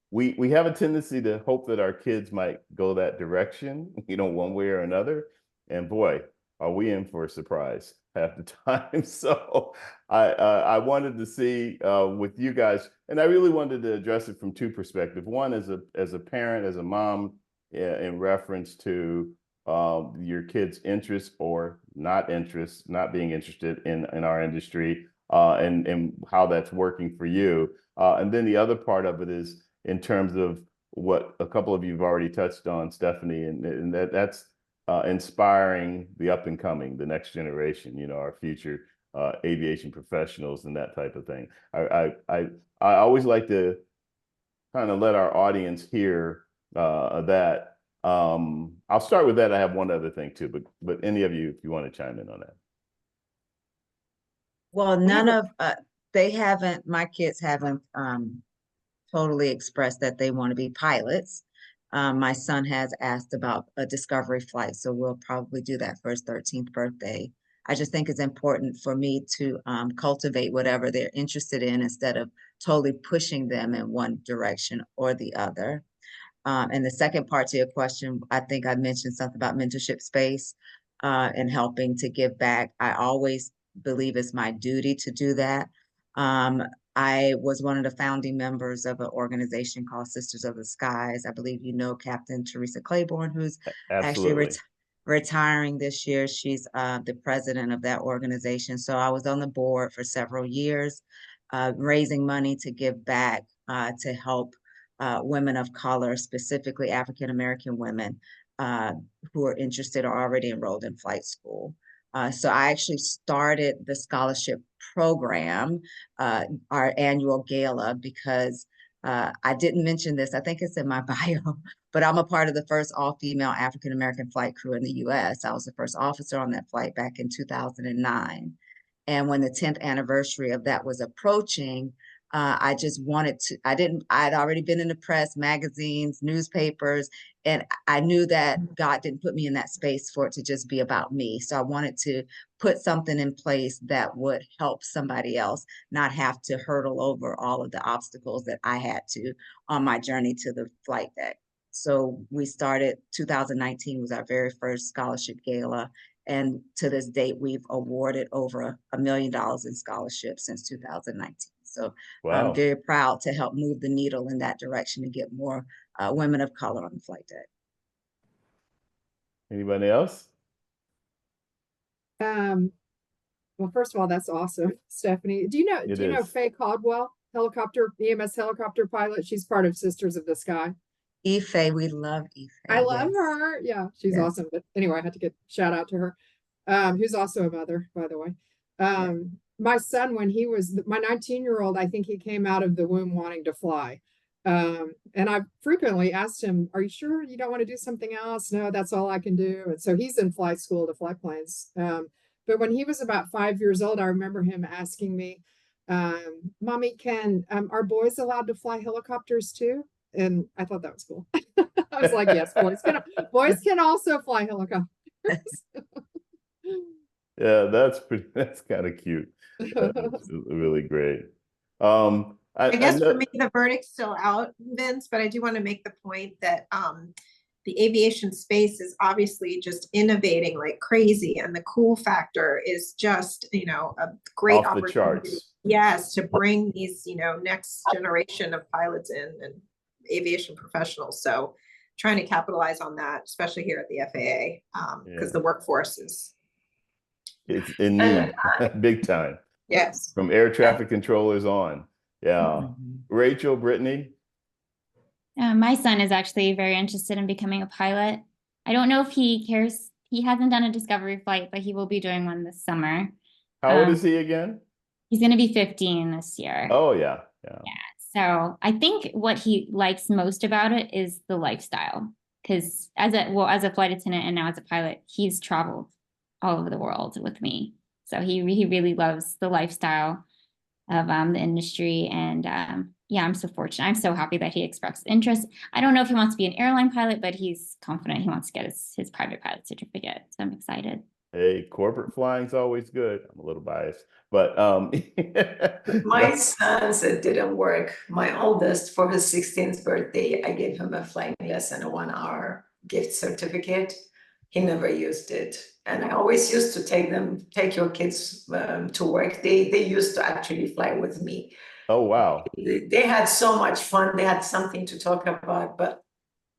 We have a tendency to hope that our kids might go that direction, you know, one way or another. And boy, are we in for a surprise half the time. So I wanted to see with you guys, and I really wanted to address it from two perspectives. One, as a parent, as a mom, in reference to your kids' interest or not being interested in our industry, and how that's working for you. And then the other part of it is in terms of what a couple of you have already touched on, Stephanie, and that's inspiring the up and coming, the next generation, you know, our future aviation professionals and that type of thing. I always like to kind of let our audience hear that. I'll start with that. I have one other thing too, but any of you, if you want to chime in on that. Well, my kids haven't totally expressed that they want to be pilots. My son has asked about a discovery flight, so we'll probably do that for his 13th birthday. I just think it's important for me to cultivate whatever they're interested in instead of totally pushing them in one direction or the other. And the second part to your question, I think I mentioned something about mentorship space and helping to give back. I always believe it's my duty to do that. I was one of the founding members of an organization called Sisters of the Skies. I believe you know Captain Teresa Claiborne, who's Absolutely. actually retiring this year. She's the president of that organization. So I was on the board for several years, raising money to give back to help women of color, specifically African-American women who are interested or already enrolled in flight school. So I actually started the scholarship program, our annual gala, because I didn't mention this, I think it's in my bio, but I'm a part of the first all-female African-American flight crew in the US. I was the first officer on that flight back in 2009. And when the 10th anniversary of that was approaching, I just wanted to, I'd already been in the press, magazines, newspapers, and I knew that God didn't put me in that space for it to just be about me. So I wanted to put something in place that would help somebody else not have to hurdle over all of the obstacles that I had to on my journey to the flight deck. So we started, 2019 was our very first scholarship gala. And to this date, we've awarded over $1 million in scholarships since 2019. So I'm Wow. very proud to help move the needle in that direction and get more women of color on the flight deck. Anybody else? Well, first of all, that's awesome, Stephanie. Do you know is. Faye Caldwell, EMS helicopter pilot? She's part of Sisters of the Sky. Ife, we love Ife. I love yes. her. Yeah, she's Yes. awesome. But anyway, I had to get shout out to her. Who's also a mother, by the way. My son, when he was my 19-year-old, I think he came out of the womb wanting to fly. And I frequently asked him, "Are you sure you don't want to do something else?" "No, that's all I can do." And so he's in flight school to fly planes. But when he was about 5 years old, I remember him asking me, "Mommy, can are boys allowed to fly helicopters too?" And I thought that was cool. I was like, "Yes, boys can also fly helicopters." Yeah, that's kind of cute. That's really great. I guess know, for me, the verdict's still out, Vince, but I do want to make the point that the aviation space is obviously just innovating like crazy, and the cool factor is just, a great off the opportunity. charts. Yes, to bring these, next generation of pilots in and aviation professionals. So trying to capitalize on that, especially here at the FAA, because the workforce is. It's in need, big time. Yes. From air traffic controllers on. Yeah. Rachel, Brittany. My son is actually very interested in becoming a pilot. I don't know if he cares. He hasn't done a discovery flight, but he will be doing one this summer. How old is he again? He's going to be 15 this year. Oh, yeah. So I think what he likes most about it is the lifestyle. Because as a flight attendant and now as a pilot, he's traveled all over the world with me. So he really loves the lifestyle of the industry. And I'm so fortunate. I'm so happy that he expressed interest. I don't know if he wants to be an airline pilot, but he's confident he wants to get his private pilot certificate. So I'm excited. Hey, corporate flying's always good. I'm a little biased, but My sons, it didn't work. My oldest, for his 16th birthday, I gave him a flying lesson, a 1-hour gift certificate. He never used it. And I always used to take your kids to work. They used to actually fly with me. Oh, wow. They had so much fun. They had something to talk about, but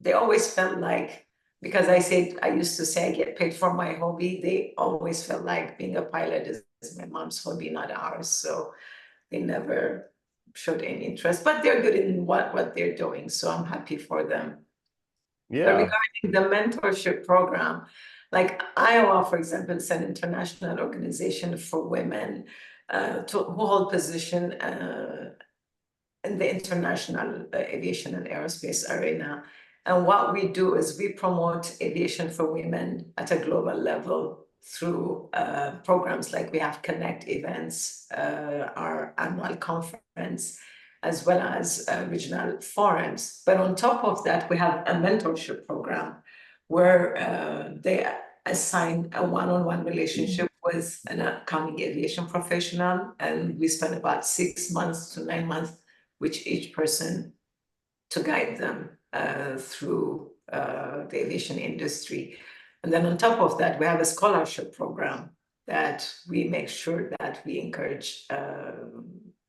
they always felt like, because I used to say I get paid for my hobby, they always felt like being a pilot is my mom's hobby, not ours. So they never showed any interest, but they're good in what they're doing. So I'm happy for them. Yeah. But regarding the mentorship program, like IAWA, for example, is an international organization for women who hold position in the international aviation and aerospace arena. And what we do is we promote aviation for women at a global level through programs like we have Connect events, our annual conference, as well as regional forums. But on top of that, we have a mentorship program where they assign a one-on-one relationship with an upcoming aviation professional. And we spend about 6 months to 9 months with each person to guide them through the aviation industry. And then on top of that, we have a scholarship program that we make sure that we encourage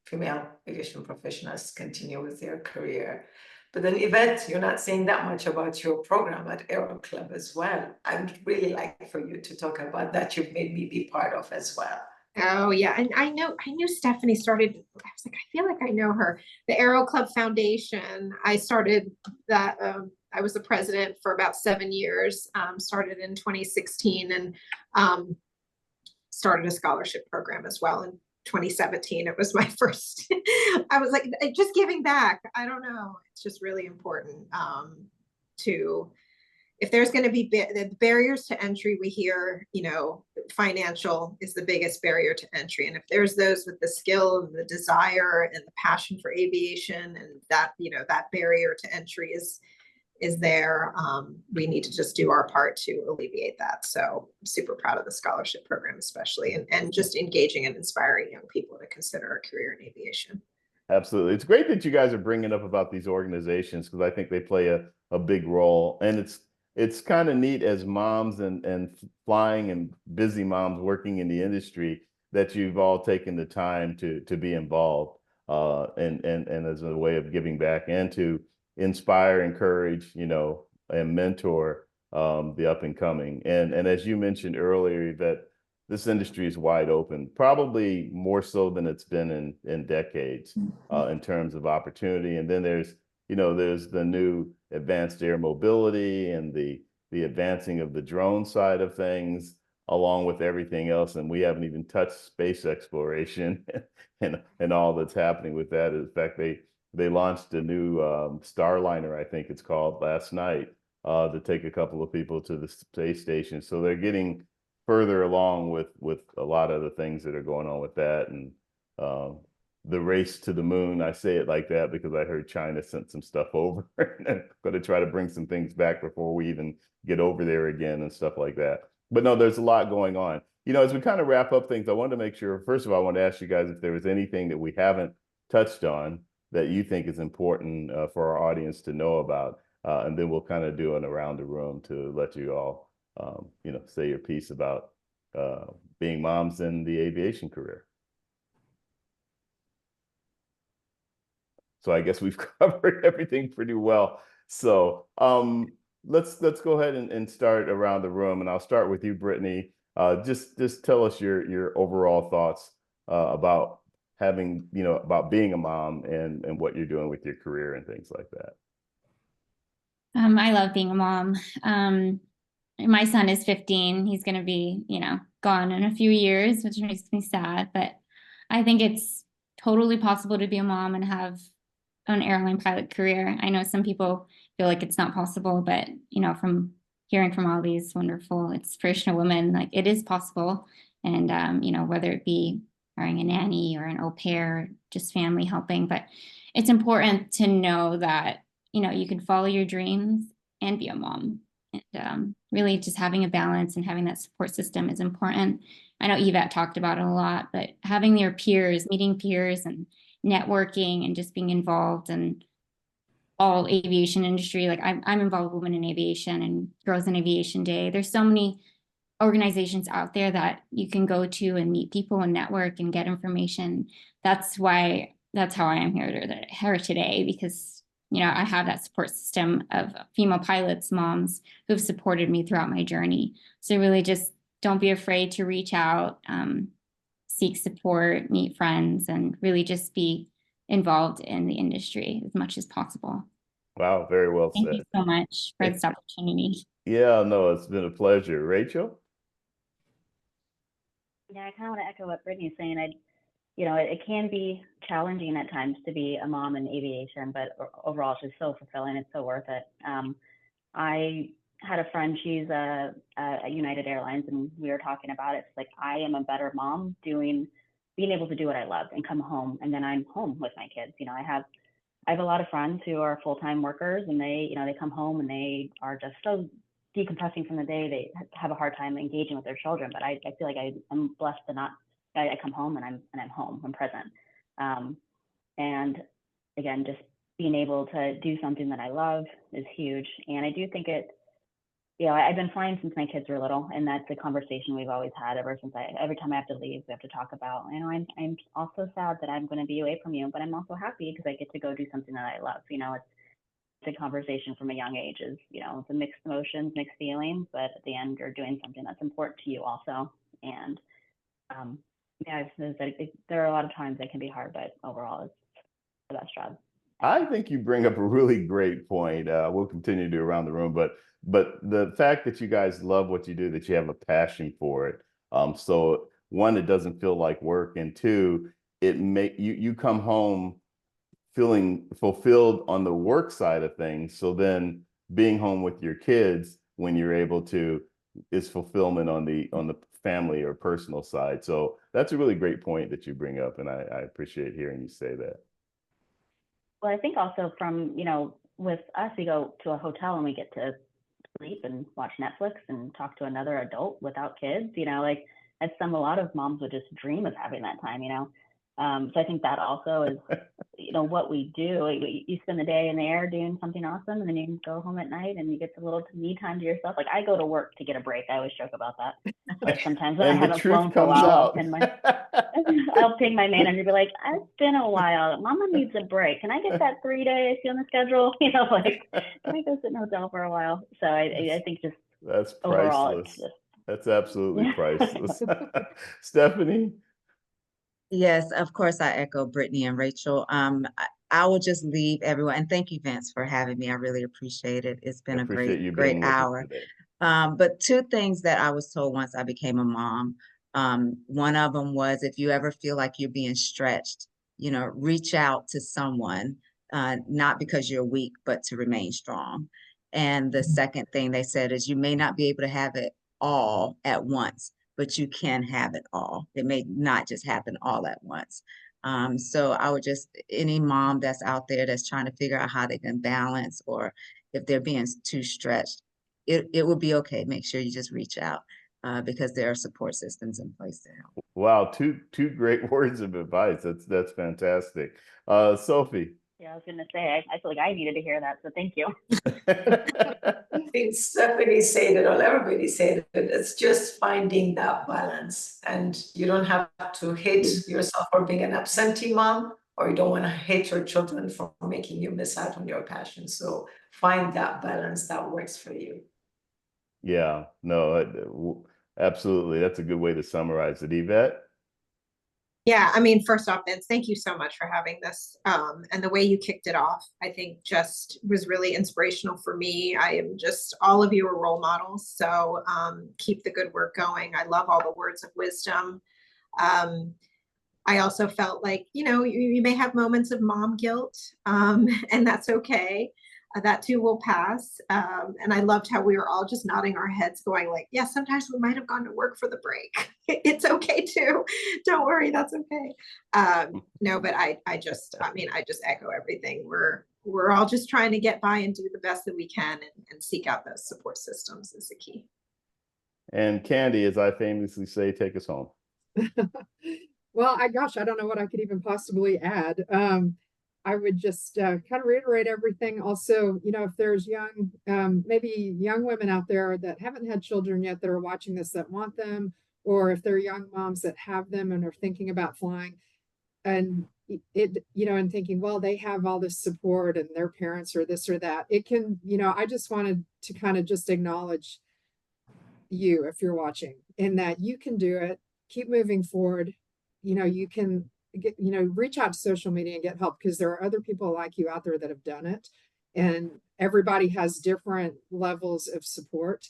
female aviation professionals to continue with their career. But then Yvette, you're not saying that much about your program at Aero Club as well. I'd really like for you to talk about that. You've made me be part of as well. Oh yeah, and I knew Stephanie started. I was like, I feel like I know her. The Aero Club Foundation. I started that. I was the president for about 7 years. Started in 2016 and started a scholarship program as well in 2017. It was my first. I was like, just giving back. I don't know. It's just really important to if there's going to be the barriers to entry, we hear, you know, financial is the biggest barrier to entry. And if there's those with the skill and the desire and the passion for aviation, and that, you know, that barrier to entry is there, we need to just do our part to alleviate that. So I'm super proud of the scholarship program, especially, and just engaging and inspiring young people to consider a career in aviation. Absolutely. It's great that you guys are bringing up about these organizations, because I think they play a big role. And it's kind of neat as moms and flying and busy moms working in the industry that you've all taken the time to be involved and as a way of giving back and to inspire, encourage, you know, and mentor the up and coming. And as you mentioned earlier, that this industry is wide open, probably more so than it's been in decades in terms of opportunity. And then there's the new advanced air mobility and the advancing of the drone side of things, along with everything else. And we haven't even touched space exploration and all that's happening with that. In fact, they launched a new Starliner, I think it's called, last night to take a couple of people to the space station. So they're getting further along with a lot of the things that are going on with that. And the race to the moon, I say it like that because I heard China sent some stuff over and they're going to try to bring some things back before we even get over there again and stuff like that. But no, there's a lot going on. You know, as we kind of wrap up things, I wanted to make sure, first of all, I want to ask you guys if there was anything that we haven't touched on that you think is important for our audience to know about. And then we'll kind of do an around the room to let you all, you know, say your piece about being moms in the aviation career. So I guess we've covered everything pretty well. So let's go ahead and start around the room, and I'll start with you, Brittany. Just tell us your overall thoughts about having, you know, about being a mom and what you're doing with your career and things like that. I love being a mom. My son is 15. He's going to be, you know, gone in a few years, which makes me sad. But I think it's totally possible to be a mom and have an airline pilot career. I know some people feel like it's not possible, but, you know, from hearing from all these wonderful inspirational women, like it is possible. And, you know, whether it be hiring a nanny or an au pair, just family helping. But it's important to know that, you know, you can follow your dreams and be a mom. And really just having a balance and having that support system is important. I know Yvette talked about it a lot, but having your peers, meeting peers and networking and just being involved in all aviation industry. Like I'm involved with Women in Aviation and Girls in Aviation Day. There's so many organizations out there that you can go to and meet people and network and get information. That's how I am here today, because, you know, I have that support system of female pilots, moms who've supported me throughout my journey. So really just don't be afraid to reach out, seek support, meet friends, and really just be involved in the industry as much as possible. Wow, very well said. Thank you so much for this opportunity. Yeah, no, it's been a pleasure. Rachel? Yeah, I kind of want to echo what Brittany's saying. You know, it can be challenging at times to be a mom in aviation, but overall it's just so fulfilling. It's so worth it. I had a friend, she's a United Airlines, and we were talking about it. It's like, I am a better mom being able to do what I love and come home, and then I'm home with my kids. You know, I have a lot of friends who are full-time workers, and they come home and they are just so decompressing from the day. They have a hard time engaging with their children, but I feel like I'm blessed to not. I come home and I'm home. I'm present. And again, just being able to do something that I love is huge. And I do think I've been flying since my kids were little, and that's a conversation we've always had ever since every time I have to leave, we have to talk about, you know, I'm also sad that I'm going to be away from you, but I'm also happy because I get to go do something that I love. You know, it's a conversation from a young age, is, you know, it's a mixed emotions, mixed feelings, but at the end you're doing something that's important to you also. And there are a lot of times that can be hard, but overall it's the best job. I think you bring up a really great point. We'll continue to do around the room, but the fact that you guys love what you do, that you have a passion for it. So one, it doesn't feel like work, and two, you come home feeling fulfilled on the work side of things. So then being home with your kids, when you're able to, is fulfillment on the family or personal side. So that's a really great point that you bring up, and I appreciate hearing you say that. Well, I think also from, with us, we go to a hotel and we get to sleep and watch Netflix and talk to another adult without kids, like that's a lot of moms would just dream of having that time, So I think that also is, what we do. You spend the day in the air doing something awesome, and then you go home at night and you get a little me time to yourself. Like I go to work to get a break. I always joke about that. Like sometimes when I haven't flown for a while, I'll ping my manager and be like, "It's been a while. Mama needs a break. Can I get that 3 days on the schedule? Like, can I go sit in a hotel for a while?" So I think just that's overall, priceless. That's absolutely priceless. Stephanie? Yes, of course, I echo Brittany and Rachel. I will just leave everyone, and thank you, Vince, for having me. I really appreciate it. It's been I a appreciate you great being with us hour. today. But two things that I was told once I became a mom. One of them was if you ever feel like you're being stretched, reach out to someone, not because you're weak, but to remain strong. And the second thing they said is you may not be able to have it all at once, but you can have it all. It may not just happen all at once. So I would just, any mom that's out there that's trying to figure out how they can balance, or if they're being too stretched, it will be okay. Make sure you just reach out because there are support systems in place to help. Wow, two great words of advice. That's fantastic. Sophie. Yeah, I was gonna say, I feel like I needed to hear that, so thank you. I think Stephanie said it, or everybody said it. It's just finding that balance, and you don't have to hate yourself for being an absentee mom, or you don't want to hate your children for making you miss out on your passion. So find that balance that works for you. Yeah, no, absolutely. That's a good way to summarize it. Yvette? Yeah, first off, Vince, thank you so much for having this. And the way you kicked it off, I think just was really inspirational for me. I am just, all of you are role models. So keep the good work going. I love all the words of wisdom. I also felt like, you may have moments of mom guilt, and that's okay. That too will pass. And I loved how we were all just nodding our heads going like, yeah, sometimes we might have gone to work for the break. It's okay too. Don't worry, that's okay. No, but I just echo everything. We're all just trying to get by and do the best that we can, and seek out those support systems is the key. And Candy, as I famously say, take us home. Well, I don't know what I could even possibly add. I would just kind of reiterate everything. Also, if there's maybe young women out there that haven't had children yet that are watching this that want them, or if they're young moms that have them and are thinking about flying, and and thinking, well, they have all this support and their parents or this or that. It can, I just wanted to kind of just acknowledge you, if you're watching, in that you can do it. Keep moving forward. You can get, reach out to social media and get help, because there are other people like you out there that have done it, and everybody has different levels of support.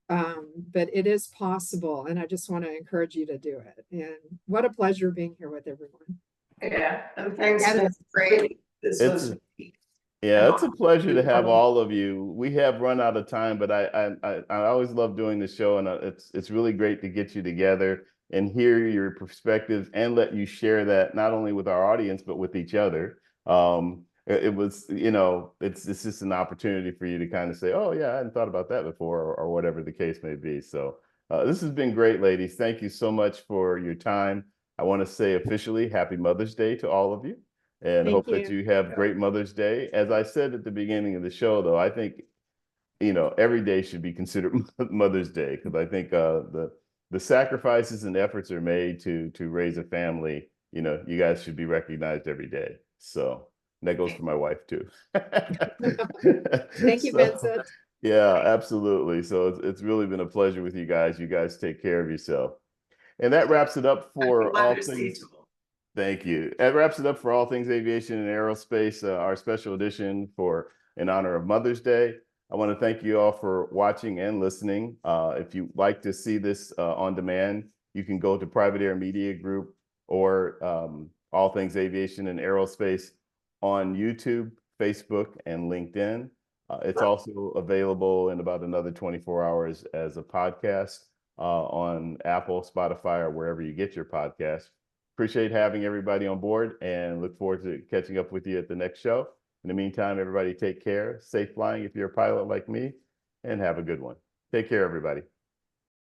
But it is possible, and I just want to encourage you to do it. And what a pleasure being here with everyone. Yeah, and thanks. Yeah, that's great. This It's was Yeah, it's a pleasure to have all of you. We have run out of time, but I always love doing the show, and it's really great to get you together and hear your perspectives and let you share that not only with our audience but with each other. It was, it's just an opportunity for you to kind of say, oh yeah, I hadn't thought about that before, or whatever the case may be. So this has been great, ladies. Thank you so much for your time. I want to say officially Happy Mother's Day to all of you. And Thank hope you. that you have great Mother's Day. As I said at the beginning of the show, though, I think, every day should be considered Mother's Day, because I think the sacrifices and efforts are made to raise a family. You guys should be recognized every day. So that goes for my wife too. Thank you, Vincent. Yeah, absolutely. So it's really been a pleasure with you guys. You guys take care of yourself. And that wraps it up for all things. Thank you. That wraps it up for all things aviation and aerospace, our special edition in honor of Mother's Day. I want to thank you all for watching and listening. If you'd like to see this on demand, you can go to Private Air Media Group or All Things Aviation and Aerospace on YouTube, Facebook, and LinkedIn. It's also available in about another 24 hours as a podcast on Apple, Spotify, or wherever you get your podcast. Appreciate having everybody on board and look forward to catching up with you at the next show. In the meantime, everybody take care, safe flying if you're a pilot like me, and have a good one. Take care, everybody.